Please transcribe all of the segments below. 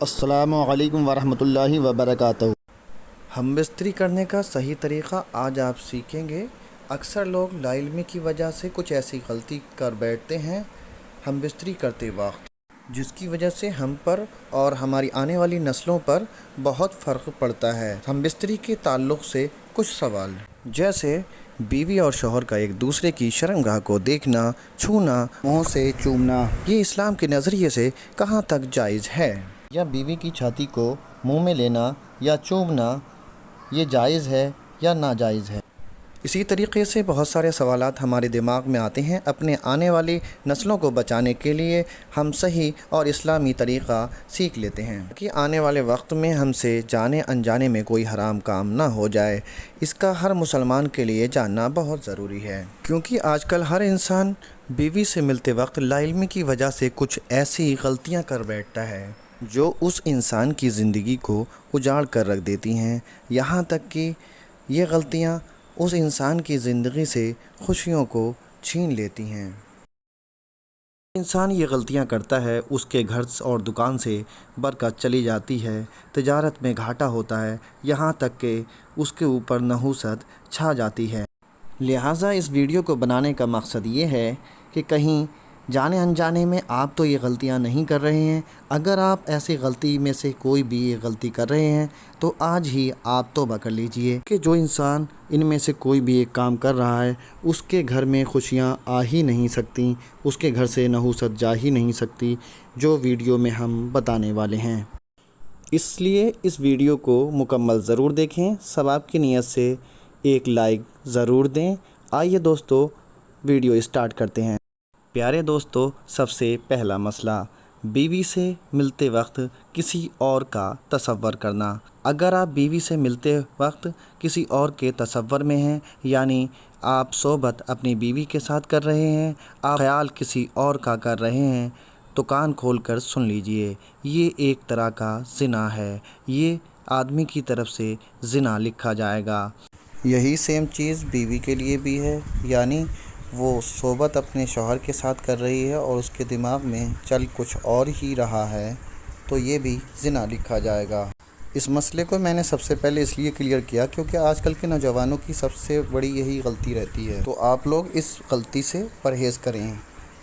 السلام علیکم ورحمۃ اللہ وبرکاتہ۔ ہم بستری کرنے کا صحیح طریقہ آج آپ سیکھیں گے۔ اکثر لوگ لا علمی کی وجہ سے کچھ ایسی غلطی کر بیٹھتے ہیں ہم بستری کرتے وقت، جس کی وجہ سے ہم پر اور ہماری آنے والی نسلوں پر بہت فرق پڑتا ہے۔ ہم بستری کے تعلق سے کچھ سوال، جیسے بیوی اور شوہر کا ایک دوسرے کی شرمگاہ کو دیکھنا، چھونا، منہ سے چومنا یہ اسلام کے نظریے سے کہاں تک جائز ہے؟ یا بیوی کی چھاتی کو منہ میں لینا یا چومنا، یہ جائز ہے یا ناجائز ہے؟ اسی طریقے سے بہت سارے سوالات ہمارے دماغ میں آتے ہیں۔ اپنے آنے والی نسلوں کو بچانے کے لیے ہم صحیح اور اسلامی طریقہ سیکھ لیتے ہیں کہ آنے والے وقت میں ہم سے جانے انجانے میں کوئی حرام کام نہ ہو جائے۔ اس کا ہر مسلمان کے لیے جاننا بہت ضروری ہے، کیونکہ آج کل ہر انسان بیوی سے ملتے وقت لا علمی کی وجہ سے کچھ ایسی غلطیاں کر بیٹھتا ہے جو اس انسان کی زندگی کو اجاڑ کر رکھ دیتی ہیں، یہاں تک کہ یہ غلطیاں اس انسان کی زندگی سے خوشیوں کو چھین لیتی ہیں۔ انسان یہ غلطیاں کرتا ہے، اس کے گھر اور دکان سے برکت چلی جاتی ہے، تجارت میں گھاٹا ہوتا ہے، یہاں تک کہ اس کے اوپر نحوست چھا جاتی ہے۔ لہٰذا اس ویڈیو کو بنانے کا مقصد یہ ہے کہ کہیں جانے انجانے میں آپ تو یہ غلطیاں نہیں کر رہے ہیں۔ اگر آپ ایسی غلطی میں سے کوئی بھی یہ غلطی کر رہے ہیں تو آج ہی آپ توبہ کر لیجئے کہ جو انسان ان میں سے کوئی بھی ایک کام کر رہا ہے اس کے گھر میں خوشیاں آ ہی نہیں سکتی، اس کے گھر سے نحوست جا ہی نہیں سکتی، جو ویڈیو میں ہم بتانے والے ہیں۔ اس لیے اس ویڈیو کو مکمل ضرور دیکھیں، ثواب کی نیت سے ایک لائک ضرور دیں۔ آئیے دوستو ویڈیو اسٹارٹ کرتے ہیں۔ پیارے دوستو، سب سے پہلا مسئلہ، بیوی سے ملتے وقت کسی اور کا تصور کرنا۔ اگر آپ بیوی سے ملتے وقت کسی اور کے تصور میں ہیں، یعنی آپ صحبت اپنی بیوی کے ساتھ کر رہے ہیں، آپ خیال کسی اور کا کر رہے ہیں، تو کان کھول کر سن لیجئے، یہ ایک طرح کا زنا ہے، یہ آدمی کی طرف سے زنا لکھا جائے گا۔ یہی سیم چیز بیوی کے لیے بھی ہے، یعنی وہ صحبت اپنے شوہر کے ساتھ کر رہی ہے اور اس کے دماغ میں چل کچھ اور ہی رہا ہے، تو یہ بھی زنا لکھا جائے گا۔ اس مسئلے کو میں نے سب سے پہلے اس لیے کلیئر کیا کیونکہ آج کل کے نوجوانوں کی سب سے بڑی یہی غلطی رہتی ہے، تو آپ لوگ اس غلطی سے پرہیز کریں۔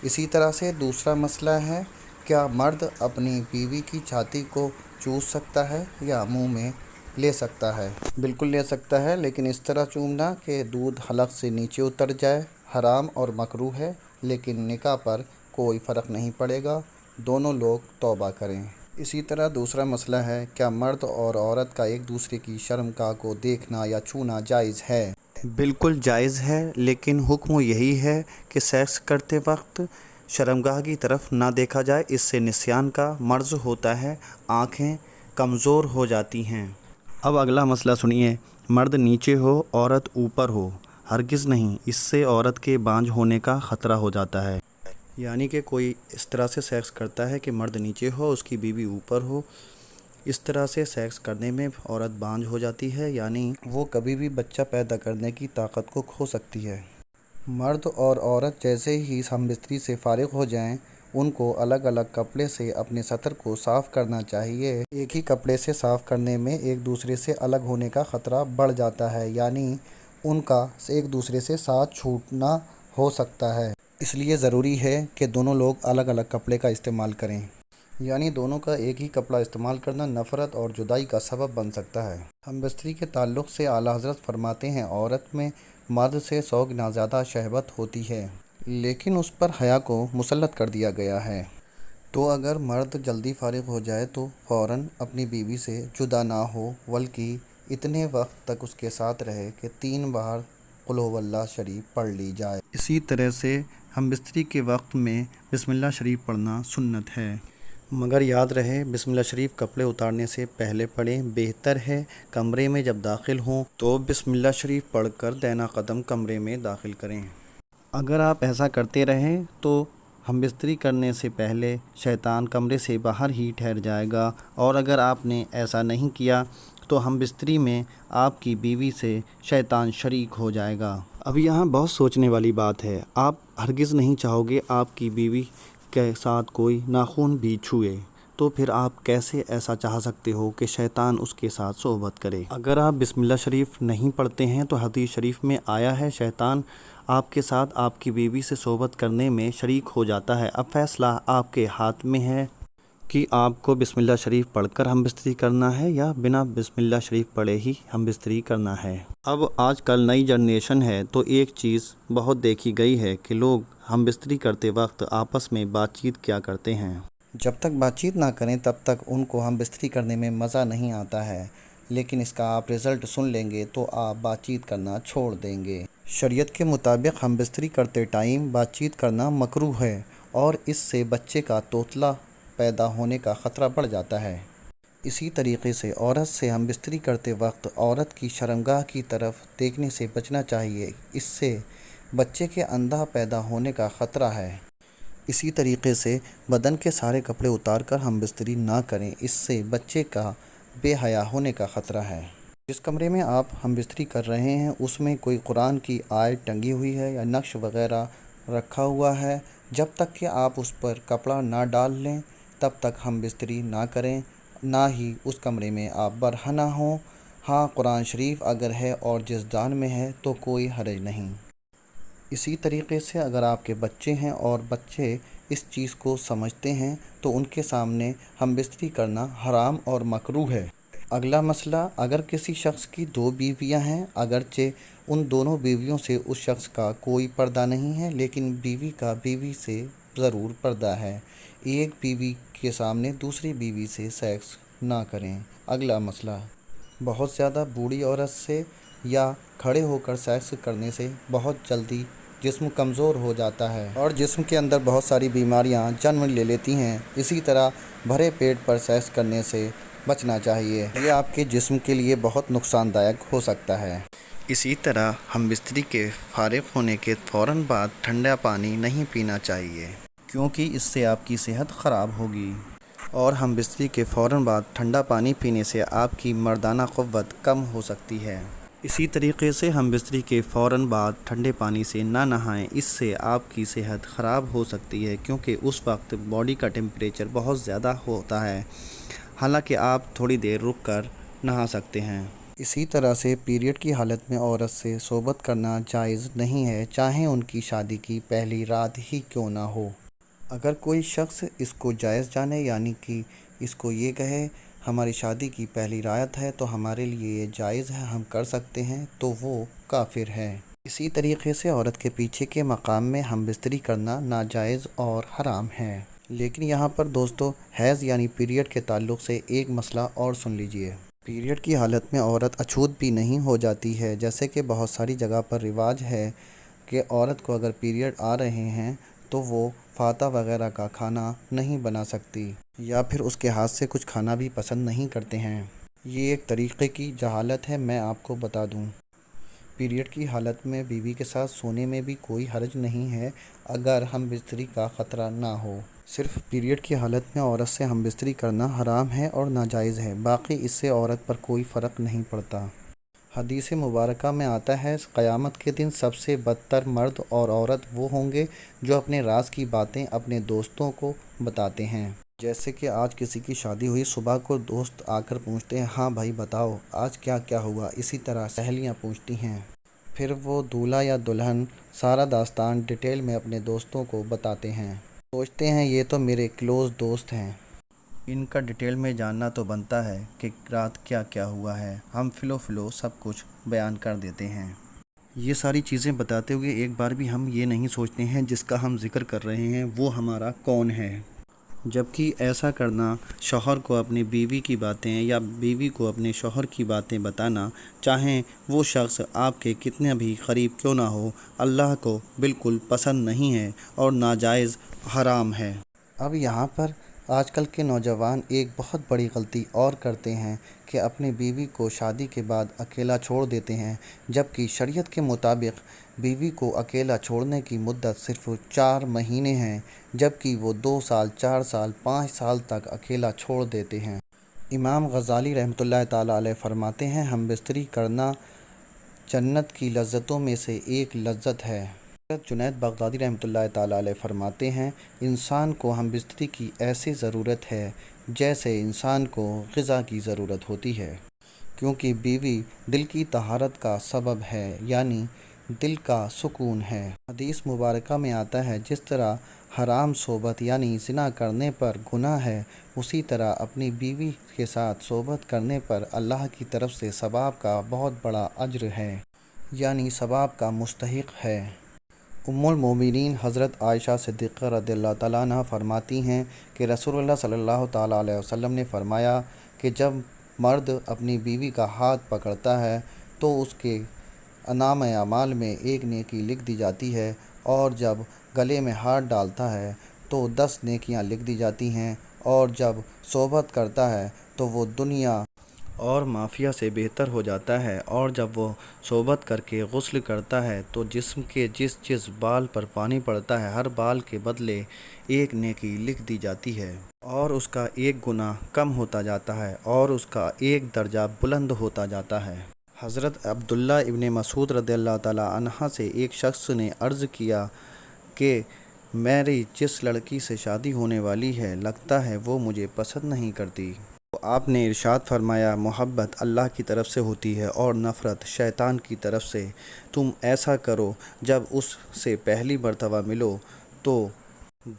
اسی طرح سے دوسرا مسئلہ ہے، کیا مرد اپنی بیوی کی چھاتی کو چوس سکتا ہے یا منہ میں لے سکتا ہے؟ بالکل لے سکتا ہے، لیکن اس طرح چومنا کہ دودھ حلق سے نیچے اتر جائے، حرام اور مکروہ ہے، لیکن نکاح پر کوئی فرق نہیں پڑے گا، دونوں لوگ توبہ کریں۔ اسی طرح دوسرا مسئلہ ہے، کیا مرد اور عورت کا ایک دوسرے کی شرمگاہ کو دیکھنا یا چھونا جائز ہے؟ بالکل جائز ہے، لیکن حکم یہی ہے کہ سیکس کرتے وقت شرمگاہ کی طرف نہ دیکھا جائے، اس سے نسیان کا مرض ہوتا ہے، آنکھیں کمزور ہو جاتی ہیں۔ اب اگلا مسئلہ سنیے، مرد نیچے ہو عورت اوپر ہو، ہرگز نہیں، اس سے عورت کے بانجھ ہونے کا خطرہ ہو جاتا ہے۔ یعنی کہ کوئی اس طرح سے سیکس کرتا ہے کہ مرد نیچے ہو، اس کی بیوی اوپر ہو، اس طرح سے سیکس کرنے میں عورت بانجھ ہو جاتی ہے، یعنی وہ کبھی بھی بچہ پیدا کرنے کی طاقت کو کھو سکتی ہے۔ مرد اور عورت جیسے ہی ہم بستری سے فارغ ہو جائیں، ان کو الگ الگ کپڑے سے اپنے سطر کو صاف کرنا چاہیے۔ ایک ہی کپڑے سے صاف کرنے میں ایک دوسرے سے الگ ہونے کا خطرہ بڑھ جاتا ہے، یعنی ان کا ایک دوسرے سے ساتھ چھوٹنا ہو سکتا ہے۔ اس لیے ضروری ہے کہ دونوں لوگ الگ الگ کپڑے کا استعمال کریں، یعنی دونوں کا ایک ہی کپڑا استعمال کرنا نفرت اور جدائی کا سبب بن سکتا ہے۔ ہم بستری کے تعلق سے اعلیٰ حضرت فرماتے ہیں، عورت میں مرد سے 100 گنا زیادہ شہوت ہوتی ہے، لیکن اس پر حیا کو مسلط کر دیا گیا ہے۔ تو اگر مرد جلدی فارغ ہو جائے تو فوراً اپنی بیوی سے جدا نہ ہو، بلکہ اتنے وقت تک اس کے ساتھ رہے کہ 3 بار قل ہو اللہ شریف پڑھ لی جائے۔ اسی طرح سے ہم بستری کے وقت میں بسم اللہ شریف پڑھنا سنت ہے، مگر یاد رہے بسم اللہ شریف کپڑے اتارنے سے پہلے پڑھیں، بہتر ہے کمرے میں جب داخل ہوں تو بسم اللہ شریف پڑھ کر دائیں قدم کمرے میں داخل کریں۔ اگر آپ ایسا کرتے رہیں تو ہم بستری کرنے سے پہلے شیطان کمرے سے باہر ہی ٹھہر جائے گا، اور اگر آپ نے ایسا نہیں کیا تو ہم بستری میں آپ کی بیوی سے شیطان شریک ہو جائے گا۔ اب یہاں بہت سوچنے والی بات ہے، آپ ہرگز نہیں چاہو گے آپ کی بیوی کے ساتھ کوئی ناخن بھی چھوئے، تو پھر آپ کیسے ایسا چاہ سکتے ہو کہ شیطان اس کے ساتھ صحبت کرے؟ اگر آپ بسم اللہ شریف نہیں پڑھتے ہیں تو حدیث شریف میں آیا ہے شیطان آپ کے ساتھ آپ کی بیوی سے صحبت کرنے میں شریک ہو جاتا ہے۔ اب فیصلہ آپ کے ہاتھ میں ہے کہ آپ کو بسم اللہ شریف پڑھ کر ہم بستری کرنا ہے یا بنا بسم اللہ شریف پڑھے ہی ہم بستری کرنا ہے۔ اب آج کل نئی جنریشن ہے تو ایک چیز بہت دیکھی گئی ہے کہ لوگ ہم بستری کرتے وقت آپس میں بات چیت کیا کرتے ہیں۔ جب تک بات چیت نہ کریں تب تک ان کو ہم بستری کرنے میں مزہ نہیں آتا ہے، لیکن اس کا آپ رزلٹ سن لیں گے تو آپ بات چیت کرنا چھوڑ دیں گے۔ شریعت کے مطابق ہم بستری کرتے ٹائم بات چیت کرنا مکروہ ہے اور اس سے بچے کا توتلا پیدا ہونے کا خطرہ بڑھ جاتا ہے۔ اسی طریقے سے عورت سے ہم بستری کرتے وقت عورت کی شرمگاہ کی طرف دیکھنے سے بچنا چاہیے، اس سے بچے کے اندھا پیدا ہونے کا خطرہ ہے۔ اسی طریقے سے بدن کے سارے کپڑے اتار کر ہم بستری نہ کریں، اس سے بچے کا بے حیا ہونے کا خطرہ ہے۔ جس کمرے میں آپ ہم بستری کر رہے ہیں اس میں کوئی قرآن کی آیت ٹنگی ہوئی ہے یا نقش وغیرہ رکھا ہوا ہے، جب تک کہ آپ اس پر کپڑا نہ ڈال لیں تب تک ہم بستری نہ کریں، نہ ہی اس کمرے میں آپ برہنہ ہوں۔ ہاں، قرآن شریف اگر ہے اور جس دان میں ہے تو کوئی حرج نہیں۔ اسی طریقے سے اگر آپ کے بچے ہیں اور بچے اس چیز کو سمجھتے ہیں تو ان کے سامنے ہم بستری کرنا حرام اور مکروہ ہے۔ اگلا مسئلہ، اگر کسی شخص کی 2 بیویاں ہیں، اگرچہ ان دونوں بیویوں سے اس شخص کا کوئی پردہ نہیں ہے لیکن بیوی کا بیوی سے ضرور پردہ ہے، ایک بیوی کے سامنے دوسری بیوی سے سیکس نہ کریں۔ اگلا مسئلہ، بہت زیادہ بوڑھی عورت سے یا کھڑے ہو کر سیکس کرنے سے بہت جلدی جسم کمزور ہو جاتا ہے اور جسم کے اندر بہت ساری بیماریاں جنم لے لیتی ہیں۔ اسی طرح بھرے پیٹ پر سیکس کرنے سے بچنا چاہیے، یہ آپ کے جسم کے لیے بہت نقصان دائق ہو سکتا ہے۔ اسی طرح ہم بستری کے فارغ ہونے کے فوراً بعد ٹھنڈا پانی نہیں پینا چاہیے، کیونکہ اس سے آپ کی صحت خراب ہوگی۔ اور ہم بستری کے فوراً بعد ٹھنڈا پانی پینے سے آپ کی مردانہ قوت کم ہو سکتی ہے۔ اسی طریقے سے ہم بستری کے فوراً بعد ٹھنڈے پانی سے نہ نہائیں، اس سے آپ کی صحت خراب ہو سکتی ہے کیونکہ اس وقت باڈی کا ٹیمپریچر بہت زیادہ ہوتا ہے، حالانکہ آپ تھوڑی دیر رک کر نہا سکتے ہیں۔ اسی طرح سے پیریڈ کی حالت میں عورت سے صحبت کرنا جائز نہیں ہے، چاہے ان کی شادی کی پہلی رات ہی کیوں نہ ہو۔ اگر کوئی شخص اس کو جائز جانے، یعنی کہ اس کو یہ کہے ہماری شادی کی پہلی رات ہے تو ہمارے لیے یہ جائز ہے، ہم کر سکتے ہیں، تو وہ کافر ہے۔ اسی طریقے سے عورت کے پیچھے کے مقام میں ہم بستری کرنا ناجائز اور حرام ہے۔ لیکن یہاں پر دوستو حیض یعنی پیریڈ کے تعلق سے ایک مسئلہ اور سن لیجئے۔ پیریڈ کی حالت میں عورت اچھوت بھی نہیں ہو جاتی ہے، جیسے کہ بہت ساری جگہ پر رواج ہے کہ عورت کو اگر پیریڈ آ رہے ہیں تو وہ فاتح وغیرہ کا کھانا نہیں بنا سکتی یا پھر اس کے ہاتھ سے کچھ کھانا بھی پسند نہیں کرتے ہیں۔ یہ ایک طریقے کی جہالت ہے، میں آپ کو بتا دوں۔ پیریڈ کی حالت میں بیوی کے ساتھ سونے میں بھی کوئی حرج نہیں ہے اگر ہم بستری کا خطرہ نہ ہو۔ صرف پیریڈ کی حالت میں عورت سے ہم بستری کرنا حرام ہے اور ناجائز ہے، باقی اس سے عورت پر کوئی فرق نہیں پڑتا۔ حدیث مبارکہ میں آتا ہے قیامت کے دن سب سے بدتر مرد اور عورت وہ ہوں گے جو اپنے راز کی باتیں اپنے دوستوں کو بتاتے ہیں۔ جیسے کہ آج کسی کی شادی ہوئی، صبح کو دوست آ کر پوچھتے ہیں ہاں بھائی بتاؤ آج کیا کیا ہوا، اسی طرح سہیلیاں پوچھتی ہیں، پھر وہ دولہا یا دلہن سارا داستان ڈیٹیل میں اپنے دوستوں کو بتاتے ہیں، سوچتے ہیں یہ تو میرے کلوز دوست ہیں، ان کا ڈیٹیل میں جاننا تو بنتا ہے کہ رات کیا کیا ہوا ہے، ہم فلو سب کچھ بیان کر دیتے ہیں۔ یہ ساری چیزیں بتاتے ہوئے ایک بار بھی ہم یہ نہیں سوچتے ہیں جس کا ہم ذکر کر رہے ہیں وہ ہمارا کون ہے، جبکہ ایسا کرنا شوہر کو اپنی بیوی کی باتیں یا بیوی کو اپنے شوہر کی باتیں بتانا، چاہیں وہ شخص آپ کے کتنے بھی قریب کیوں نہ ہو، اللہ کو بالکل پسند نہیں ہے اور ناجائز حرام ہے۔ اب یہاں پر آج کل کے نوجوان ایک بہت بڑی غلطی اور کرتے ہیں کہ اپنی بیوی کو شادی کے بعد اکیلا چھوڑ دیتے ہیں، جبکہ شریعت کے مطابق بیوی کو اکیلا چھوڑنے کی مدت صرف 4 مہینے ہیں، جبکہ وہ 2 سال، 4 سال، 5 سال تک اکیلا چھوڑ دیتے ہیں۔ امام غزالی رحمۃ اللہ تعالیٰ علیہ فرماتے ہیں ہم بستری کرنا جنت کی لذتوں میں سے ایک لذت ہے۔ جنید بغدادی رحمۃ اللہ تعالیٰ علیہ فرماتے ہیں، انسان کو ہم بستری کی ایسی ضرورت ہے جیسے انسان کو غذا کی ضرورت ہوتی ہے، کیونکہ بیوی دل کی طہارت کا سبب ہے، یعنی دل کا سکون ہے۔ حدیث مبارکہ میں آتا ہے، جس طرح حرام صحبت یعنی زنا کرنے پر گناہ ہے، اسی طرح اپنی بیوی کے ساتھ صحبت کرنے پر اللہ کی طرف سے ثواب کا بہت بڑا اجر ہے، یعنی ثواب کا مستحق ہے۔ ام المومنین حضرت عائشہ صدیقہ رضی اللہ تعالیٰ عنہ فرماتی ہیں کہ رسول اللہ صلی اللہ تعالیٰ علیہ وسلم نے فرمایا کہ جب مرد اپنی بیوی کا ہاتھ پکڑتا ہے تو اس کے نامہ اعمال میں ایک نیکی لکھ دی جاتی ہے، اور جب گلے میں ہاتھ ڈالتا ہے تو 10 نیکیاں لکھ دی جاتی ہیں، اور جب صحبت کرتا ہے تو وہ دنیا اور مافیا سے بہتر ہو جاتا ہے، اور جب وہ صحبت کر کے غسل کرتا ہے تو جسم کے جس بال پر پانی پڑتا ہے، ہر بال کے بدلے ایک نیکی لکھ دی جاتی ہے، اور اس کا ایک گناہ کم ہوتا جاتا ہے، اور اس کا ایک درجہ بلند ہوتا جاتا ہے۔ حضرت عبداللہ ابن مسعود رضی اللہ تعالیٰ عنہ سے ایک شخص نے عرض کیا کہ میری جس لڑکی سے شادی ہونے والی ہے، لگتا ہے وہ مجھے پسند نہیں کرتی۔ تو آپ نے ارشاد فرمایا، محبت اللہ کی طرف سے ہوتی ہے اور نفرت شیطان کی طرف سے۔ تم ایسا کرو، جب اس سے پہلی مرتبہ ملو تو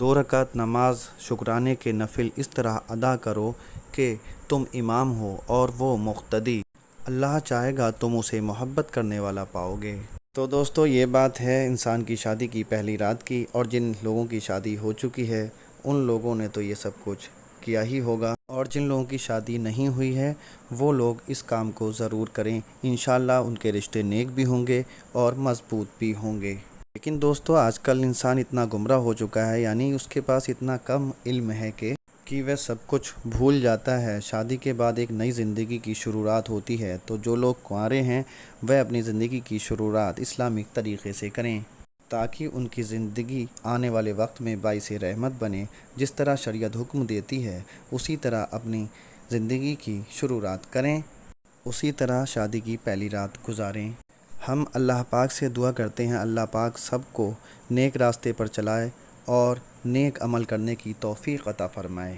2 رکعت نماز شکرانے کے نفل اس طرح ادا کرو کہ تم امام ہو اور وہ مقتدی۔ اللہ چاہے گا تم اسے محبت کرنے والا پاؤ گے۔ تو دوستو، یہ بات ہے انسان کی شادی کی پہلی رات کی، اور جن لوگوں کی شادی ہو چکی ہے ان لوگوں نے تو یہ سب کچھ کیا ہی ہوگا، اور جن لوگوں کی شادی نہیں ہوئی ہے وہ لوگ اس کام کو ضرور کریں، انشاءاللہ ان کے رشتے نیک بھی ہوں گے اور مضبوط بھی ہوں گے۔ لیکن دوستو، آج کل انسان اتنا گمراہ ہو چکا ہے، یعنی اس کے پاس اتنا کم علم ہے کہ وہ سب کچھ بھول جاتا ہے۔ شادی کے بعد ایک نئی زندگی کی شروعات ہوتی ہے، تو جو لوگ کنوارے ہیں وہ اپنی زندگی کی شروعات اسلامک طریقے سے کریں، تاکہ ان کی زندگی آنے والے وقت میں باعث رحمت بنے۔ جس طرح شریعت حکم دیتی ہے اسی طرح اپنی زندگی کی شروعات کریں، اسی طرح شادی کی پہلی رات گزاریں۔ ہم اللہ پاک سے دعا کرتے ہیں، اللہ پاک سب کو نیک راستے پر چلائے اور نیک عمل کرنے کی توفیق عطا فرمائے۔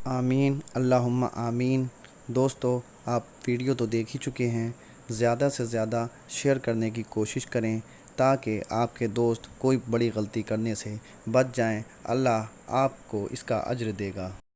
آمین، اللہم آمین۔ دوستو، آپ ویڈیو تو دیکھ ہی چکے ہیں، زیادہ سے زیادہ شیئر کرنے کی کوشش کریں تاکہ آپ کے دوست کوئی بڑی غلطی کرنے سے بچ جائیں۔ اللہ آپ کو اس کا اجر دے گا۔